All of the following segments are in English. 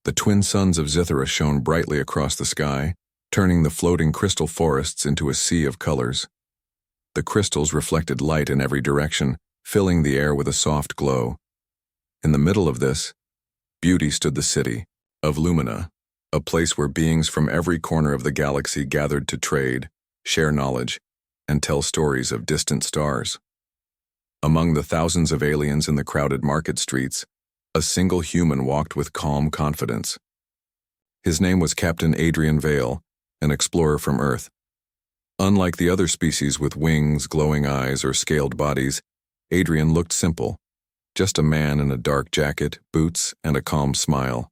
The twin suns of Zithra shone brightly across the sky, turning the floating crystal forests into a sea of colors. The crystals reflected light in every direction, filling the air with a soft glow. In the middle of this beauty stood the city of Lumina, a place where beings from every corner of the galaxy gathered to trade, share knowledge, and tell stories of distant stars. Among the thousands of aliens in the crowded market streets, a single human walked with calm confidence. His name was Captain Adrian Vale, an explorer from Earth. Unlike the other species with wings, glowing eyes, or scaled bodies, Adrian looked simple, just a man in a dark jacket, boots, and a calm smile.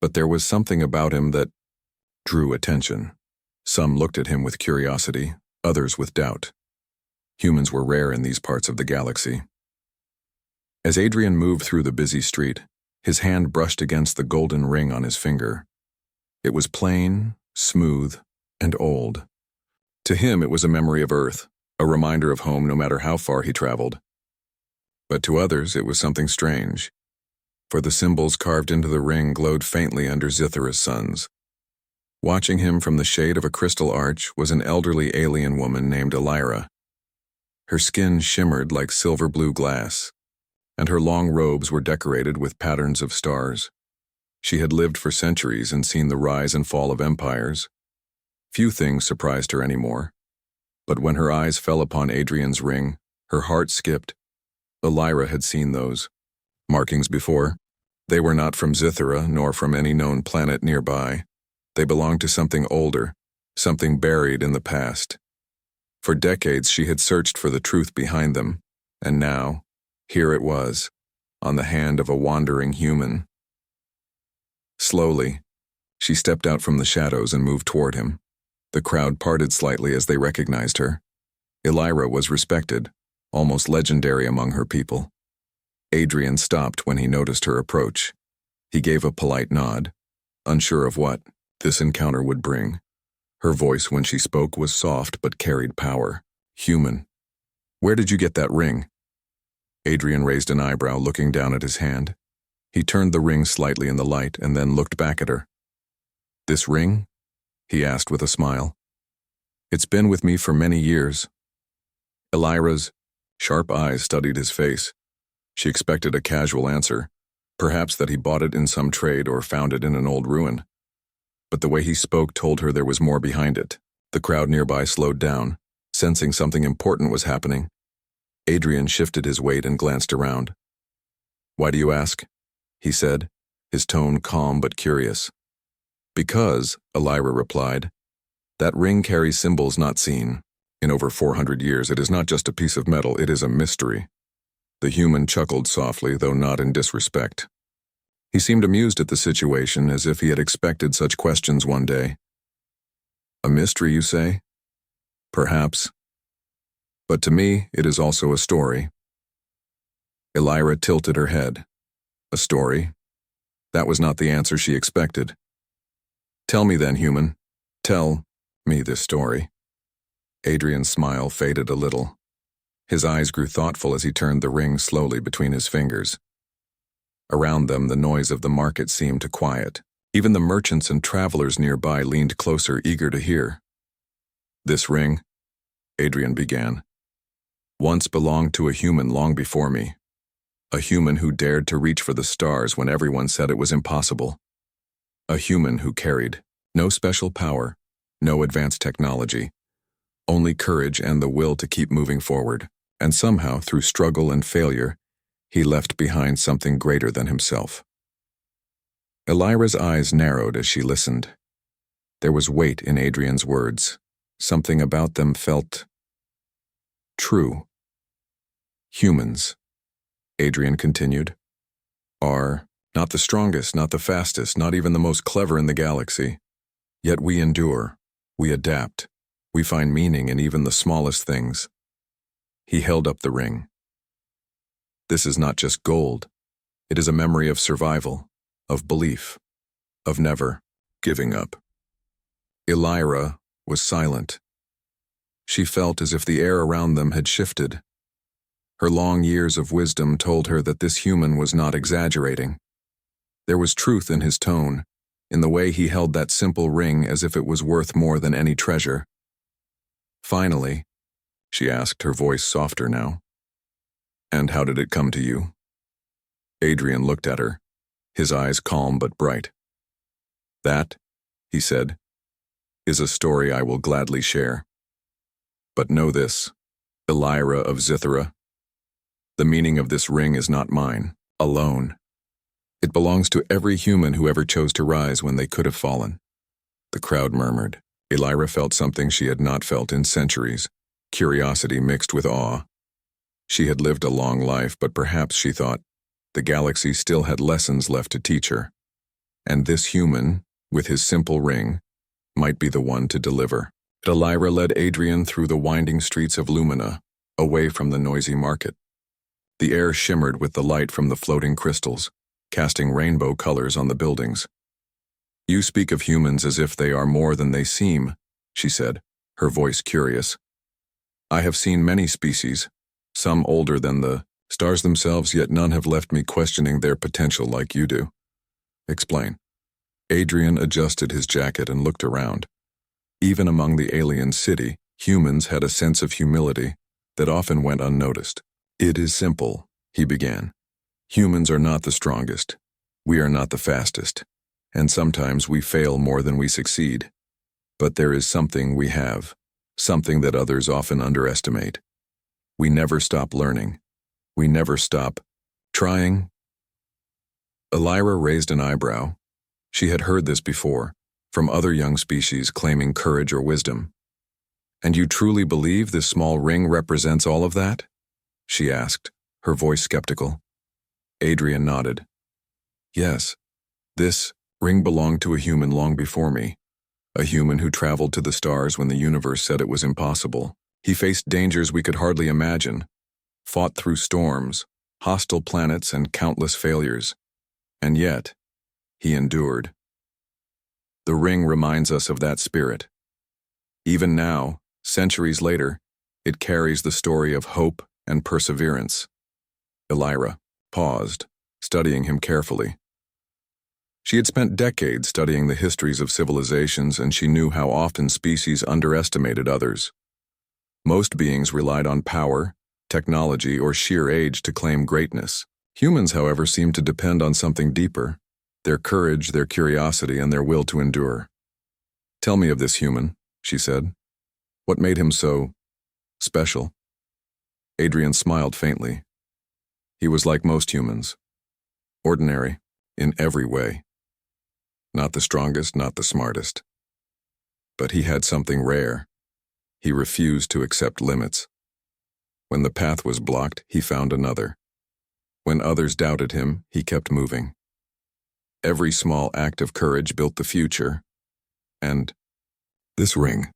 But there was something about him that drew attention. Some looked at him with curiosity, others with doubt. Humans were rare in these parts of the galaxy. As Adrian moved through the busy street, his hand brushed against the golden ring on his finger. It was plain, smooth, and old. To him, it was a memory of Earth, a reminder of home no matter how far he traveled. But to others, it was something strange, for the symbols carved into the ring glowed faintly under Zithra's suns. Watching him from the shade of a crystal arch was an elderly alien woman named Elira. Her skin shimmered like silver-blue glass, and her long robes were decorated with patterns of stars. She had lived for centuries and seen the rise and fall of empires. Few things surprised her anymore, but when her eyes fell upon Adrian's ring, her heart skipped. Elira had seen those markings before. They were not from Zithra nor from any known planet nearby. They belonged to something older, something buried in the past. For decades she had searched for the truth behind them, and now, here it was, on the hand of a wandering human. Slowly, she stepped out from the shadows and moved toward him. The crowd parted slightly as they recognized her. Elira was respected, almost legendary among her people. Adrian stopped when he noticed her approach. He gave a polite nod, unsure of what this encounter would bring. Her voice when she spoke was soft but carried power. Human. Where did you get that ring? Adrian raised an eyebrow, looking down at his hand. He turned the ring slightly in the light and then looked back at her. This ring? He asked with a smile. It's been with me for many years. Elira's sharp eyes studied his face. She expected a casual answer, perhaps that he bought it in some trade or found it in an old ruin. But the way he spoke told her there was more behind it. The crowd nearby slowed down, sensing something important was happening. Adrian shifted his weight and glanced around. Why do you ask? He said, his tone calm but curious. Because, Elira replied, that ring carries symbols not seen. In over 400 years, it is not just a piece of metal, it is a mystery. The human chuckled softly, though not in disrespect. He seemed amused at the situation, as if he had expected such questions one day. A mystery, you say? Perhaps. But to me, it is also a story. Elira tilted her head. A story? That was not the answer she expected. Tell me then, human. Tell me this story. Adrian's smile faded a little. His eyes grew thoughtful as he turned the ring slowly between his fingers. Around them, the noise of the market seemed to quiet. Even the merchants and travelers nearby leaned closer, eager to hear. This ring, Adrian began, once belonged to a human long before me. A human who dared to reach for the stars when everyone said it was impossible. A human who carried no special power, no advanced technology, only courage and the will to keep moving forward. And somehow, through struggle and failure, he left behind something greater than himself. Elira's eyes narrowed as she listened. There was weight in Adrian's words. Something about them felt true. Humans, Adrian continued, are not the strongest, not the fastest, not even the most clever in the galaxy. Yet we endure, we adapt, we find meaning in even the smallest things. He held up the ring. This is not just gold. It is a memory of survival, of belief, of never giving up. Elira was silent. She felt as if the air around them had shifted. Her long years of wisdom told her that this human was not exaggerating. There was truth in his tone, in the way he held that simple ring as if it was worth more than any treasure. "Finally," she asked, her voice softer now. "And how did it come to you?" Adrian looked at her, his eyes calm but bright. "That," he said, "is a story I will gladly share. But know this, Elira of Zithera, the meaning of this ring is not mine, alone. It belongs to every human who ever chose to rise when they could have fallen." The crowd murmured. Elira felt something she had not felt in centuries, curiosity mixed with awe. She had lived a long life, but perhaps, she thought, the galaxy still had lessons left to teach her. And this human, with his simple ring, might be the one to deliver. Elira led Adrian through the winding streets of Lumina, away from the noisy market. The air shimmered with the light from the floating crystals, casting rainbow colors on the buildings. "You speak of humans as if they are more than they seem," she said, her voice curious. "I have seen many species, some older than the stars themselves, yet none have left me questioning their potential like you do." "Explain." Adrian adjusted his jacket and looked around. Even among the alien city, humans had a sense of humility that often went unnoticed. "It is simple," he began. "Humans are not the strongest. We are not the fastest. And sometimes we fail more than we succeed. But there is something we have, something that others often underestimate. We never stop learning. We never stop trying." Elira raised an eyebrow. She had heard this before, from other young species claiming courage or wisdom. "And you truly believe this small ring represents all of that?" she asked, her voice skeptical. Adrian nodded. "Yes, this ring belonged to a human long before me, a human who traveled to the stars when the universe said it was impossible. He faced dangers we could hardly imagine, fought through storms, hostile planets, and countless failures. And yet, he endured. The ring reminds us of that spirit. Even now, centuries later, it carries the story of hope and perseverance." Elira paused, studying him carefully. She had spent decades studying the histories of civilizations, and she knew how often species underestimated others. Most beings relied on power, technology, or sheer age to claim greatness. Humans, however, seemed to depend on something deeper: their courage, their curiosity, and their will to endure. "Tell me of this human," she said. "What made him so special?" Adrian smiled faintly. He was like most humans. Ordinary, in every way. Not the strongest, not the smartest. But he had something rare. He refused to accept limits. When the path was blocked, he found another. When others doubted him, he kept moving. Every small act of courage built the future. And this ring,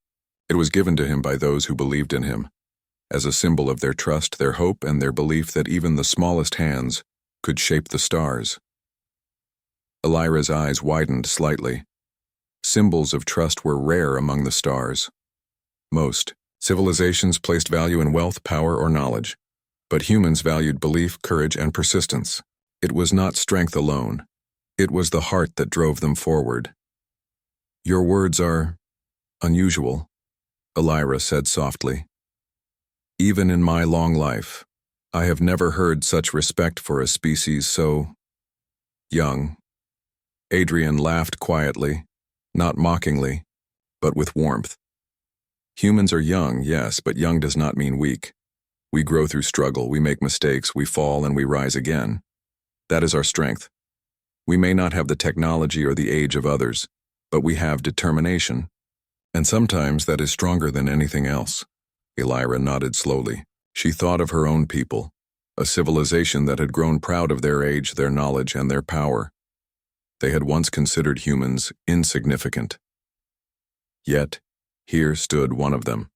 it was given to him by those who believed in him, as a symbol of their trust, their hope, and their belief that even the smallest hands could shape the stars. Elira's eyes widened slightly. Symbols of trust were rare among the stars. Most civilizations placed value in wealth, power, or knowledge, but humans valued belief, courage, and persistence. It was not strength alone. It was the heart that drove them forward. "Your words are unusual," Elira said softly. "Even in my long life, I have never heard such respect for a species so young." Adrian laughed quietly, not mockingly, but with warmth. "Humans are young, yes, but young does not mean weak. We grow through struggle, we make mistakes, we fall, and we rise again. That is our strength. We may not have the technology or the age of others, but we have determination. And sometimes that is stronger than anything else." Elira nodded slowly. She thought of her own people, a civilization that had grown proud of their age, their knowledge, and their power. They had once considered humans insignificant. Yet, here stood one of them,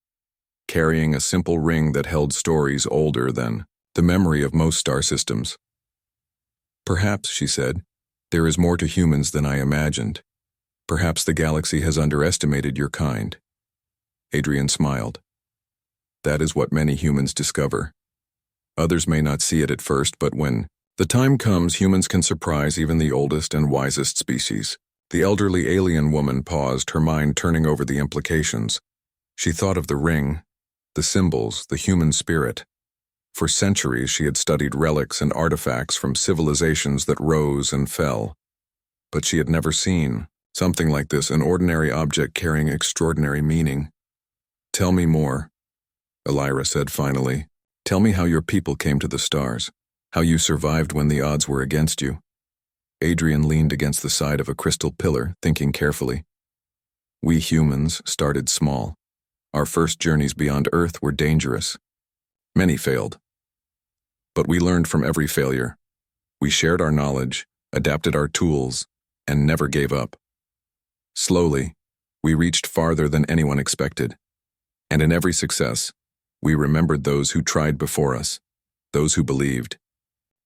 carrying a simple ring that held stories older than the memory of most star systems. "Perhaps," she said, "there is more to humans than I imagined. Perhaps the galaxy has underestimated your kind." Adrian smiled. "That is what many humans discover. Others may not see it at first, but when The time comes humans can surprise even the oldest and wisest species. The elderly alien woman paused, her mind turning over the implications. She thought of the ring, the symbols, the human spirit. For centuries she had studied relics and artifacts from civilizations that rose and fell. But she had never seen something like this, an ordinary object carrying extraordinary meaning. "Tell me more," Elira said finally. "Tell me how your people came to the stars, how you survived when the odds were against you." Adrian leaned against the side of a crystal pillar, thinking carefully. "We humans started small. Our first journeys beyond Earth were dangerous. Many failed. But we learned from every failure. We shared our knowledge, adapted our tools, and never gave up. Slowly, we reached farther than anyone expected. And in every success, we remembered those who tried before us, those who believed,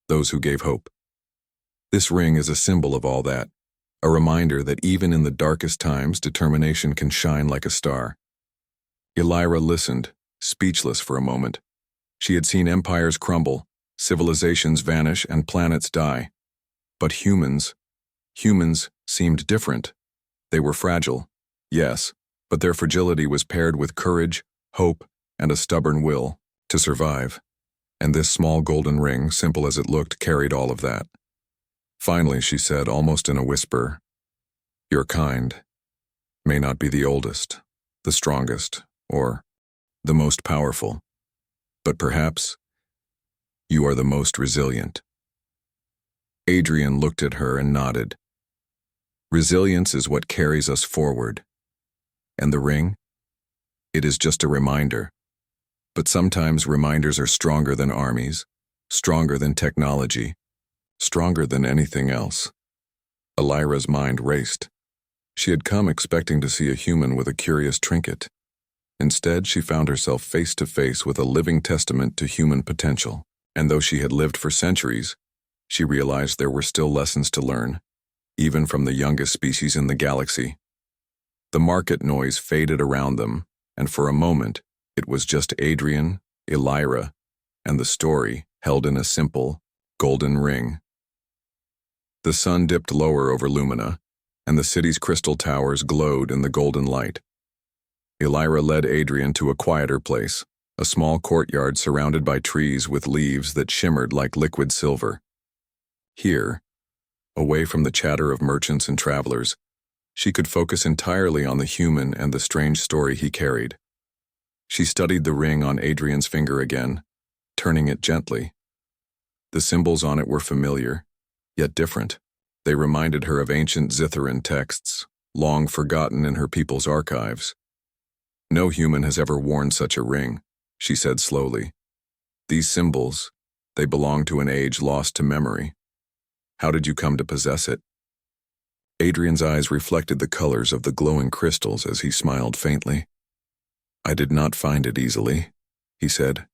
those who gave hope. This ring is a symbol of all that, a reminder that even in the darkest times, determination can shine like a star." Elira listened, speechless for a moment. She had seen empires crumble, civilizations vanish, and planets die. But humans seemed different. They were fragile, yes, but their fragility was paired with courage, hope, and a stubborn will to survive. And this small golden ring, simple as it looked, carried all of that. Finally, she said, almost in a whisper, "Your kind may not be the oldest, the strongest, or the most powerful, but perhaps you are the most resilient." Adrian looked at her and nodded. "Resilience is what carries us forward. And the ring? It is just a reminder. But sometimes reminders are stronger than armies, stronger than technology, stronger than anything else." Elira's mind raced. She had come expecting to see a human with a curious trinket. Instead, she found herself face to face with a living testament to human potential. And though she had lived for centuries, she realized there were still lessons to learn, even from the youngest species in the galaxy. The market noise faded around them, and for a moment, it was just Adrian, Elira, and the story held in a simple, golden ring. The sun dipped lower over Lumina, and the city's crystal towers glowed in the golden light. Elira led Adrian to a quieter place, a small courtyard surrounded by trees with leaves that shimmered like liquid silver. Here, away from the chatter of merchants and travelers, she could focus entirely on the human and the strange story he carried. She studied the ring on Adrian's finger again, turning it gently. The symbols on it were familiar, yet different. They reminded her of ancient Zitharan texts, long forgotten in her people's archives. "No human has ever worn such a ring," she said slowly. "These symbols, they belong to an age lost to memory. How did you come to possess it?" Adrian's eyes reflected the colors of the glowing crystals as he smiled faintly. "I did not find it easily," he said.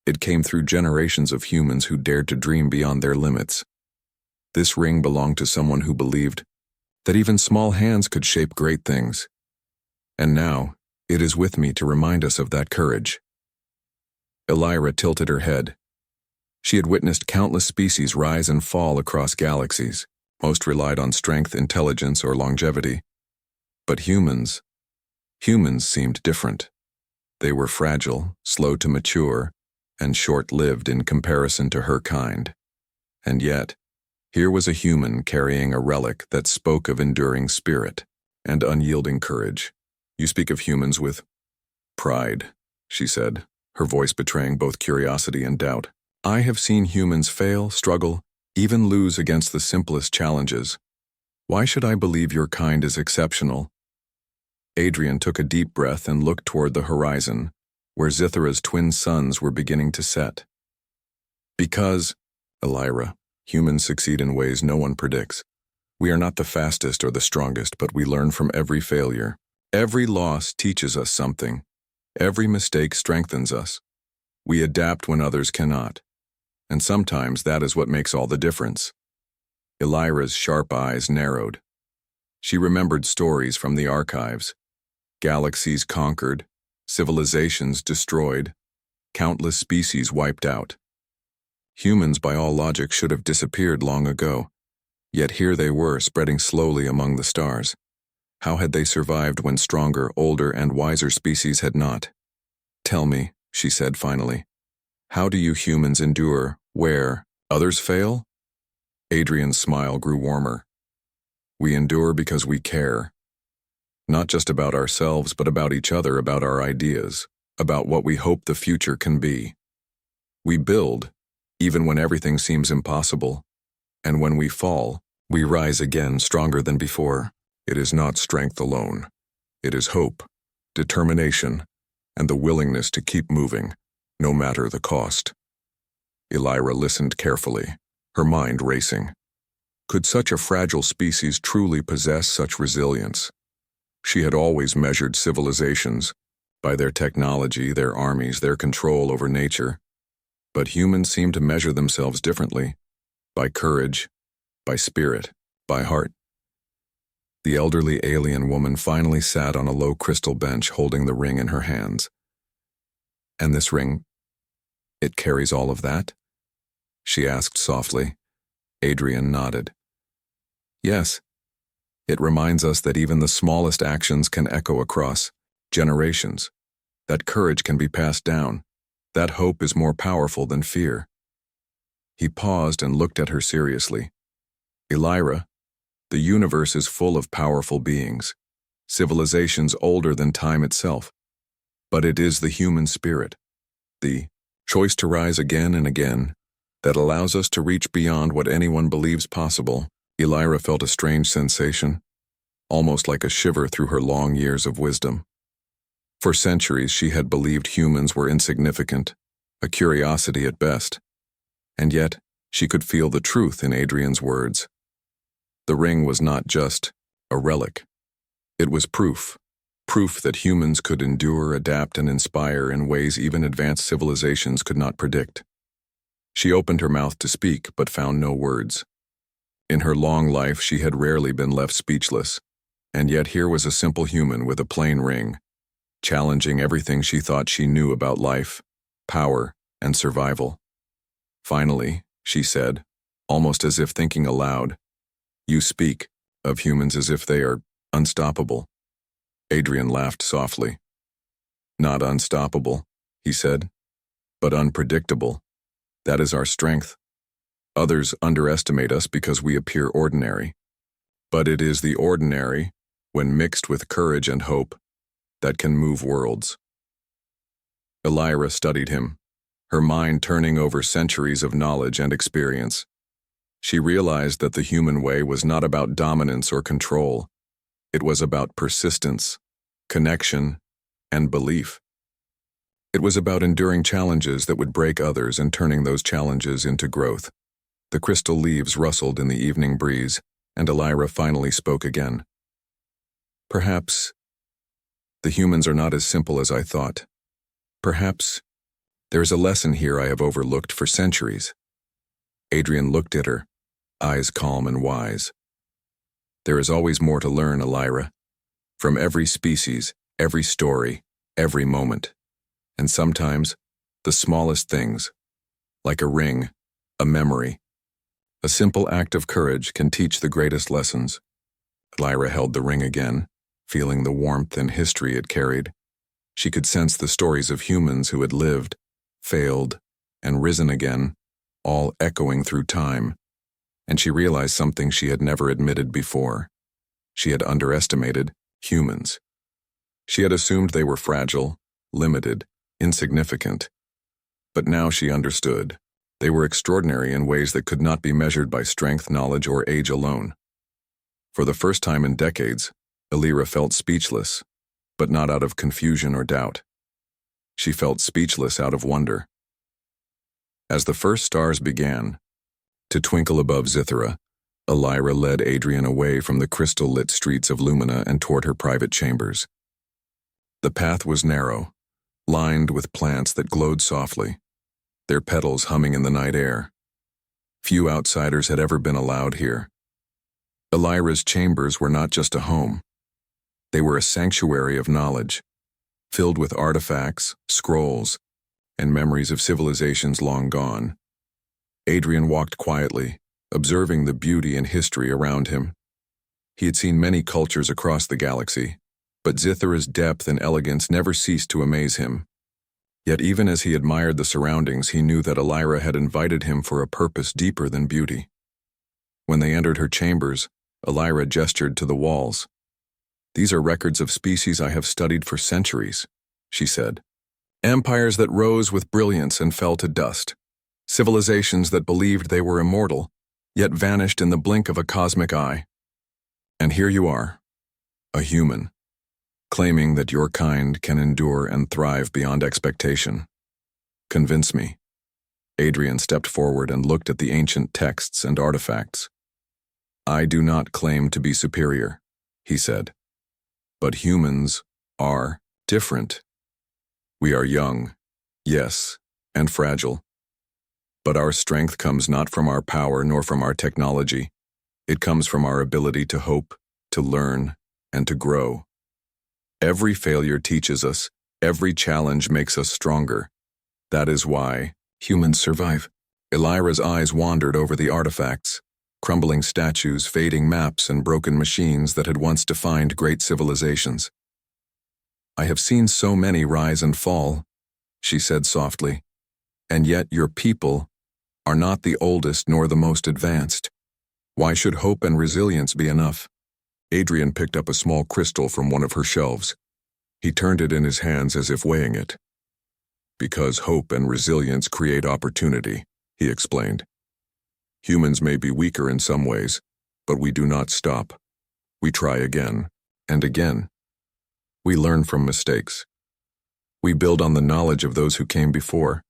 "It came through generations of humans who dared to dream beyond their limits. This ring belonged to someone who believed that even small hands could shape great things. And now, it is with me to remind us of that courage." Elira tilted her head. She had witnessed countless species rise and fall across galaxies. Most relied on strength, intelligence, or longevity. But humans seemed different. They were fragile, slow to mature, and short-lived in comparison to her kind. And yet, here was a human carrying a relic that spoke of enduring spirit and unyielding courage. "You speak of humans with pride," she said, her voice betraying both curiosity and doubt. "I have seen humans fail, struggle, even lose against the simplest challenges. Why should I believe your kind is exceptional?" Adrian took a deep breath and looked toward the horizon, where Zithara's twin suns were beginning to set. "Because, Elira, humans succeed in ways no one predicts. We are not the fastest or the strongest, but we learn from every failure. Every loss teaches us something. Every mistake strengthens us. We adapt when others cannot. And sometimes that is what makes all the difference." Elira's sharp eyes narrowed. She remembered stories from the archives. Galaxies conquered, civilizations destroyed, countless species wiped out. Humans, by all logic, should have disappeared long ago. Yet here they were, spreading slowly among the stars. How had they survived when stronger, older, and wiser species had not? "Tell me," she said finally, "how do you humans endure where others fail?" Adrian's smile grew warmer. "We endure because we care. Not just about ourselves, but about each other, about our ideas, about what we hope the future can be. We build, even when everything seems impossible, and when we fall, we rise again stronger than before. It is not strength alone. It is hope, determination, and the willingness to keep moving, no matter the cost." Elira listened carefully, her mind racing. Could such a fragile species truly possess such resilience? She had always measured civilizations by their technology, their armies, their control over nature. But humans seemed to measure themselves differently, by courage, by spirit, by heart. The elderly alien woman finally sat on a low crystal bench holding the ring in her hands. "And this ring, it carries all of that?" she asked softly. Adrian nodded. "Yes. It reminds us that even the smallest actions can echo across generations, that courage can be passed down, that hope is more powerful than fear." He paused and looked at her seriously. "Elira, the universe is full of powerful beings, civilizations older than time itself. But it is the human spirit, the choice to rise again and again, that allows us to reach beyond what anyone believes possible." Elira felt a strange sensation, almost like a shiver through her long years of wisdom. For centuries she had believed humans were insignificant, a curiosity at best. And yet, she could feel the truth in Adrian's words. The ring was not just a relic. It was proof that humans could endure, adapt, and inspire in ways even advanced civilizations could not predict. She opened her mouth to speak, but found no words. In her long life, she had rarely been left speechless, and yet here was a simple human with a plain ring, challenging everything she thought she knew about life, power, and survival. Finally, she said, almost as if thinking aloud, "You speak of humans as if they are unstoppable." Adrian laughed softly. "Not unstoppable," he said, "but unpredictable. That is our strength. Others underestimate us because we appear ordinary. But it is the ordinary, when mixed with courage and hope, that can move worlds." Elira studied him, her mind turning over centuries of knowledge and experience. She realized that the human way was not about dominance or control. It was about persistence, connection, and belief. It was about enduring challenges that would break others and turning those challenges into growth. The crystal leaves rustled in the evening breeze, and Elira finally spoke again. "Perhaps the humans are not as simple as I thought. Perhaps there is a lesson here I have overlooked for centuries." Adrian looked at her, eyes calm and wise. "There is always more to learn, Elira. From every species, every story, every moment. And sometimes, the smallest things, like a ring, a memory, a simple act of courage can teach the greatest lessons." Elira held the ring again, feeling the warmth and history it carried. She could sense the stories of humans who had lived, failed, and risen again, all echoing through time. And she realized something she had never admitted before. She had underestimated humans. She had assumed they were fragile, limited, insignificant. But now she understood. They were extraordinary in ways that could not be measured by strength, knowledge, or age alone. For the first time in decades, Elira felt speechless, but not out of confusion or doubt. She felt speechless out of wonder. As the first stars began to twinkle above Zithera, Elira led Adrian away from the crystal-lit streets of Lumina and toward her private chambers. The path was narrow, lined with plants that glowed softly, their petals humming in the night air. Few outsiders had ever been allowed here. Elira's chambers were not just a home. They were a sanctuary of knowledge, filled with artifacts, scrolls, and memories of civilizations long gone. Adrian walked quietly, observing the beauty and history around him. He had seen many cultures across the galaxy, but Zithara's depth and elegance never ceased to amaze him. Yet even as he admired the surroundings, he knew that Elira had invited him for a purpose deeper than beauty. When they entered her chambers, Elira gestured to the walls. "These are records of species I have studied for centuries," she said. "Empires that rose with brilliance and fell to dust. Civilizations that believed they were immortal, yet vanished in the blink of a cosmic eye. And here you are, a human, claiming that your kind can endure and thrive beyond expectation. Convince me." Adrian stepped forward and looked at the ancient texts and artifacts. "I do not claim to be superior," he said. "But humans are different. We are young, yes, and fragile. But our strength comes not from our power nor from our technology. It comes from our ability to hope, to learn, and to grow. Every failure teaches us, every challenge makes us stronger. That is why humans survive." Elira's eyes wandered over the artifacts, crumbling statues, fading maps, and broken machines that had once defined great civilizations. "I have seen so many rise and fall," she said softly, "and yet your people are not the oldest nor the most advanced. Why should hope and resilience be enough?" Adrian picked up a small crystal from one of her shelves. He turned it in his hands as if weighing it. "Because hope and resilience create opportunity," he explained. "Humans may be weaker in some ways, but we do not stop. We try again and again. We learn from mistakes. We build on the knowledge of those who came before.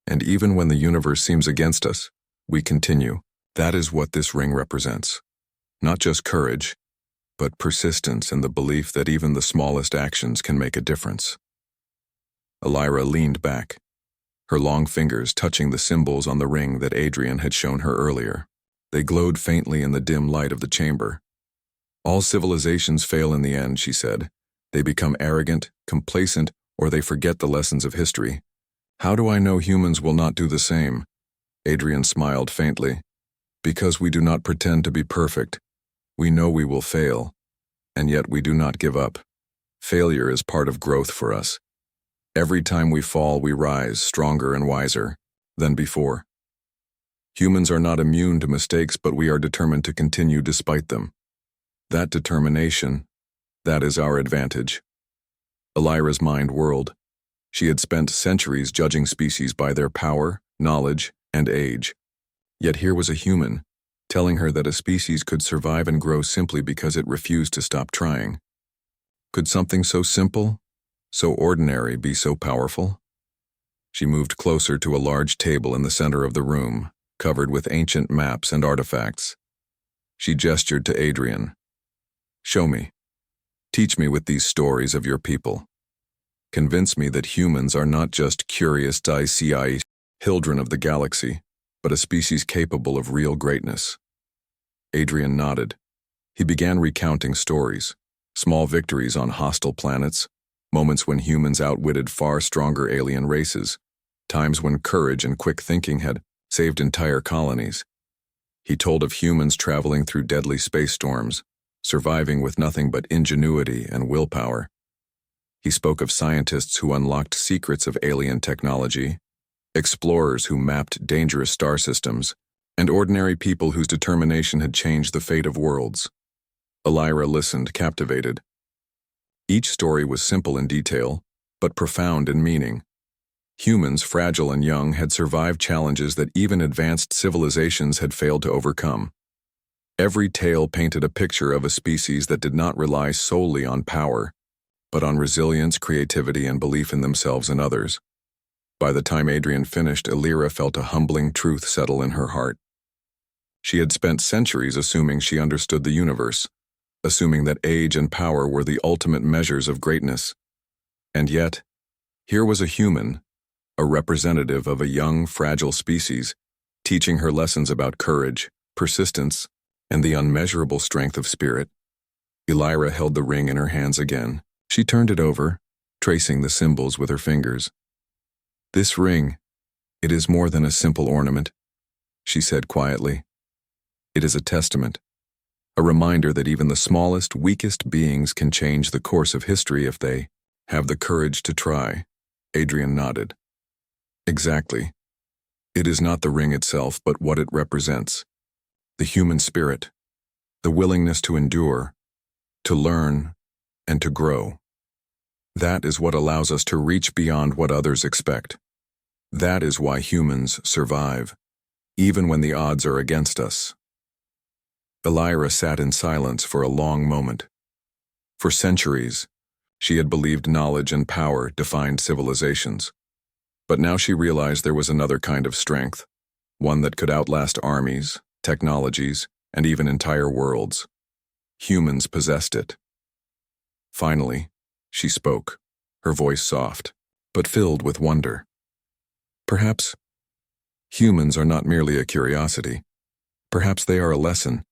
And even when the universe seems against us, we continue. That is what this ring represents. Not just courage, but persistence and the belief that even the smallest actions can make a difference." Elira leaned back, her long fingers touching the symbols on the ring that Adrian had shown her earlier. They glowed faintly in the dim light of the chamber. "All civilizations fail in the end," she said. "They become arrogant, complacent, or they forget the lessons of history. How do I know humans will not do the same?" Adrian smiled faintly. "Because we do not pretend to be perfect. We know we will fail, and yet we do not give up. Failure is part of growth for us. Every time we fall, we rise stronger and wiser than before. Humans are not immune to mistakes, but we are determined to continue despite them. That determination, that is our advantage." Elira's mind whirled. She had spent centuries judging species by their power, knowledge, and age. Yet here was a human, telling her that a species could survive and grow simply because it refused to stop trying. Could something so simple, so ordinary, be so powerful? She moved closer to a large table in the center of the room, covered with ancient maps and artifacts. She gestured to Adrian. "Show me. Teach me with these stories of your people. Convince me that humans are not just curious Sci-fi children of the galaxy, but a species capable of real greatness." Adrian nodded. He began recounting stories, small victories on hostile planets, moments when humans outwitted far stronger alien races, times when courage and quick thinking had saved entire colonies. He told of humans traveling through deadly space storms, surviving with nothing but ingenuity and willpower. He spoke of scientists who unlocked secrets of alien technology, explorers who mapped dangerous star systems, and ordinary people whose determination had changed the fate of worlds. Elira listened, captivated. Each story was simple in detail, but profound in meaning. Humans, fragile and young, had survived challenges that even advanced civilizations had failed to overcome. Every tale painted a picture of a species that did not rely solely on power, but on resilience, creativity, and belief in themselves and others. By the time Adrian finished, Elira felt a humbling truth settle in her heart. She had spent centuries assuming she understood the universe, assuming that age and power were the ultimate measures of greatness. And yet, here was a human, a representative of a young, fragile species, teaching her lessons about courage, persistence, and the unmeasurable strength of spirit. Elira held the ring in her hands again. She turned it over, tracing the symbols with her fingers. "This ring, it is more than a simple ornament. she said quietly. It is a testament, a reminder that even the smallest, weakest beings can change the course of history if they have the courage to try. Adrian nodded. Exactly. It is not the ring itself, but what it represents. The human spirit, the willingness to endure, to learn, and to grow. That is what allows us to reach beyond what others expect. That is why humans survive, even when the odds are against us. Elira sat in silence for a long moment. For centuries, she had believed knowledge and power defined civilizations. But now she realized there was another kind of strength, one that could outlast armies, technologies, and even entire worlds. Humans possessed it. Finally, she spoke, her voice soft, but filled with wonder. Perhaps humans are not merely a curiosity. Perhaps they are a lesson,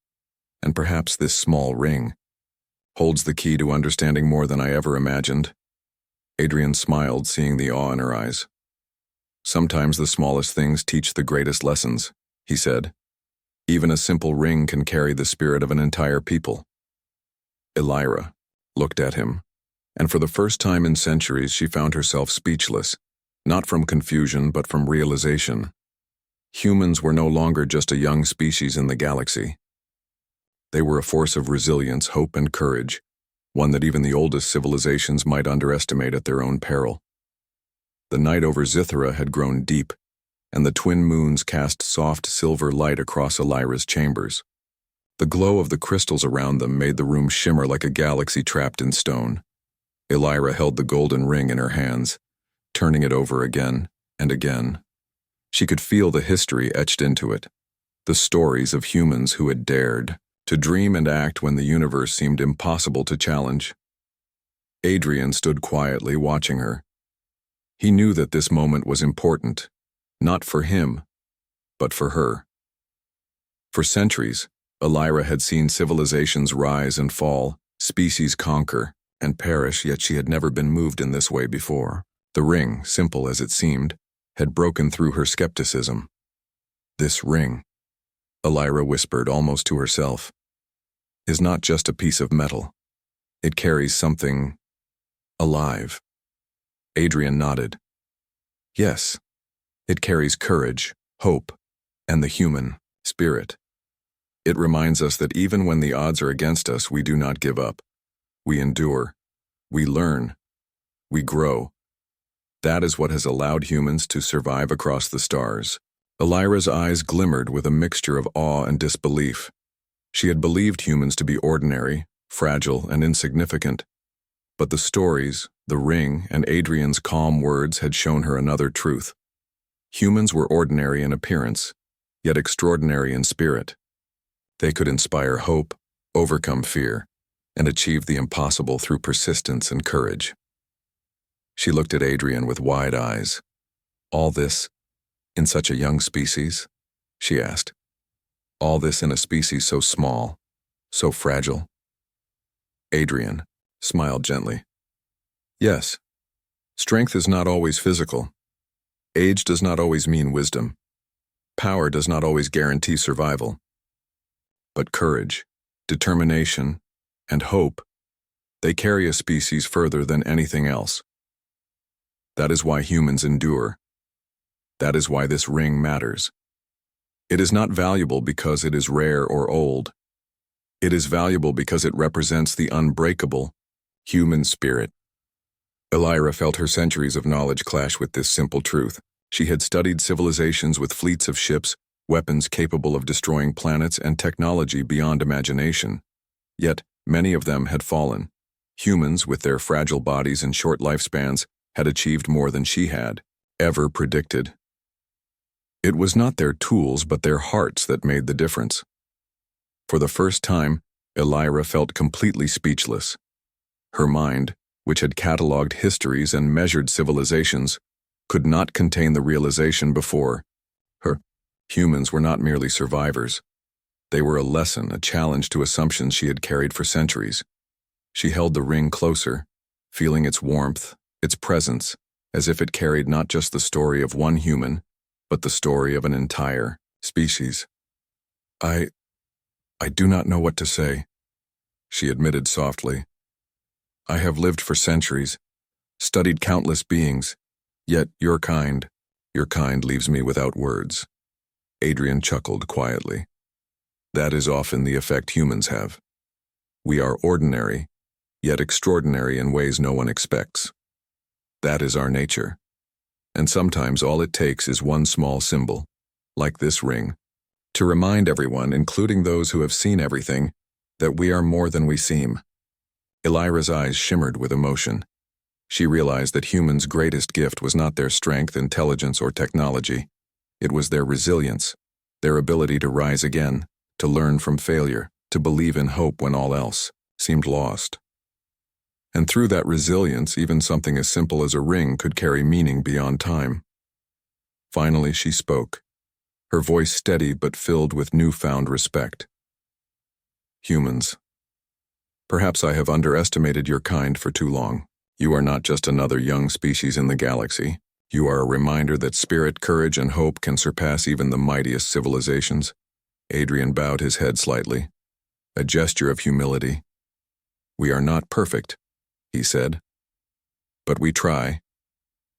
and perhaps this small ring holds the key to understanding more than I ever imagined. Adrian smiled, seeing the awe in her eyes. Sometimes the smallest things teach the greatest lessons, he said. Even a simple ring can carry the spirit of an entire people. Elira looked at him, and for the first time in centuries she found herself speechless, not from confusion but from realization. Humans were no longer just a young species in the galaxy. They were a force of resilience, hope, and courage, one that even the oldest civilizations might underestimate at their own peril. The night over Zithera had grown deep, and the twin moons cast soft silver light across Elira's chambers. The glow of the crystals around them made the room shimmer like a galaxy trapped in stone. Elira held the golden ring in her hands, turning it over again and again. She could feel the history etched into it, the stories of humans who had dared to dream and act when the universe seemed impossible to challenge. Adrian stood quietly watching her. He knew that this moment was important, not for him, but for her. For centuries, Elira had seen civilizations rise and fall, species conquer and perish, yet she had never been moved in this way before. The ring, simple as it seemed, had broken through her skepticism. This ring, Elira whispered almost to herself, is not just a piece of metal. It carries something alive. Adrian nodded. Yes, it carries courage, hope, and the human spirit. It reminds us that even when the odds are against us, we do not give up. We endure. We learn. We grow. That is what has allowed humans to survive across the stars. Elira's eyes glimmered with a mixture of awe and disbelief. She had believed humans to be ordinary, fragile, and insignificant. But the stories, the ring, and Adrian's calm words had shown her another truth. Humans were ordinary in appearance, yet extraordinary in spirit. They could inspire hope, overcome fear, and achieve the impossible through persistence and courage. She looked at Adrian with wide eyes. All this in such a young species? She asked. All this in a species so small, so fragile? Adrian smiled gently. Yes, strength is not always physical. Age does not always mean wisdom. Power does not always guarantee survival. But courage, determination, and hope, they carry a species further than anything else. That is why humans endure. That is why this ring matters. It is not valuable because it is rare or old. It is valuable because it represents the unbreakable human spirit. Elira felt her centuries of knowledge clash with this simple truth. She had studied civilizations with fleets of ships, weapons capable of destroying planets, and technology beyond imagination. Yet, many of them had fallen. Humans, with their fragile bodies and short lifespans, had achieved more than she had ever predicted. It was not their tools but their hearts that made the difference. For the first time, Elira felt completely speechless. Her mind, which had catalogued histories and measured civilizations, could not contain the realization before her. Humans were not merely survivors. They were a lesson, a challenge to assumptions she had carried for centuries. She held the ring closer, feeling its warmth, its presence, as if it carried not just the story of one human, but the story of an entire Species. I do not know what to say, she admitted softly. I have lived for centuries, studied countless beings, yet your kind leaves me without words. Adrian chuckled quietly. That is often the effect humans have. We are ordinary, yet extraordinary in ways no one expects. That is our nature. And sometimes all it takes is one small symbol, like this ring, to remind everyone, including those who have seen everything, that we are more than we seem. Elira's eyes shimmered with emotion. She realized that humans' greatest gift was not their strength, intelligence, or technology. It was their resilience, their ability to rise again, to learn from failure, to believe in hope when all else seemed lost. And through that resilience, even something as simple as a ring could carry meaning beyond time. Finally, she spoke, her voice steady but filled with newfound respect. Humans. Perhaps I have underestimated your kind for too long. You are not just another young species in the galaxy. You are a reminder that spirit, courage, and hope can surpass even the mightiest civilizations. Adrian bowed his head slightly, a gesture of humility. We are not perfect, he said, but we try,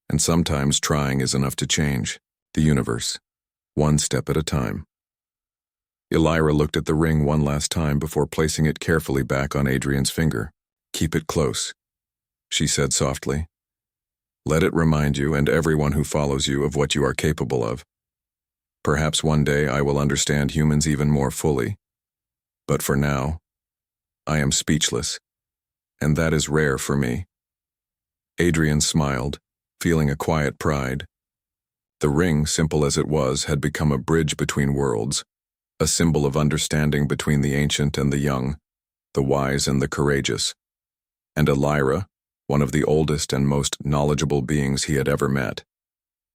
and sometimes trying is enough to change the universe, one step at a time. Elira looked at the ring one last time before placing it carefully back on Adrian's finger. Keep it close, she said softly. Let it remind you and everyone who follows you of what you are capable of. Perhaps one day I will understand humans even more fully, but for now, I am speechless, and that is rare for me. Adrian smiled, feeling a quiet pride. The ring, simple as it was, had become a bridge between worlds, a symbol of understanding between the ancient and the young, the wise and the courageous. And Elira, one of the oldest and most knowledgeable beings he had ever met,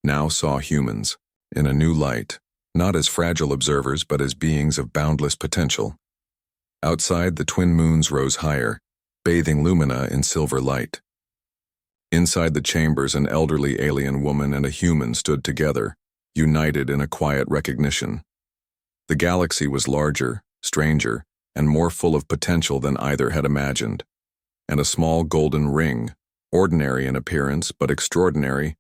now saw humans in a new light, not as fragile observers but as beings of boundless potential. Outside, the twin moons rose higher, bathing Lumina in silver light. Inside the chambers, an elderly alien woman and a human stood together, united in a quiet recognition. The galaxy was larger, stranger, and more full of potential than either had imagined. And a small golden ring, ordinary in appearance but extraordinary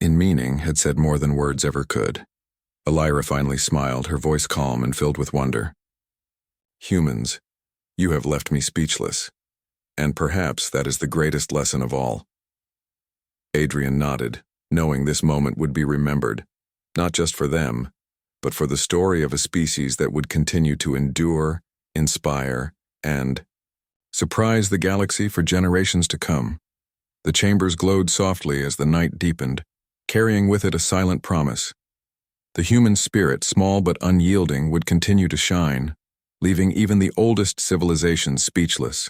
in meaning, had said more than words ever could. Elira finally smiled, her voice calm and filled with wonder. Humans, you have left me speechless, and perhaps that is the greatest lesson of all. Adrian nodded, knowing this moment would be remembered, not just for them, but for the story of a species that would continue to endure, inspire, and surprise the galaxy for generations to come. The chambers glowed softly as the night deepened, carrying with it a silent promise. The human spirit, small but unyielding, would continue to shine, leaving even the oldest civilizations speechless.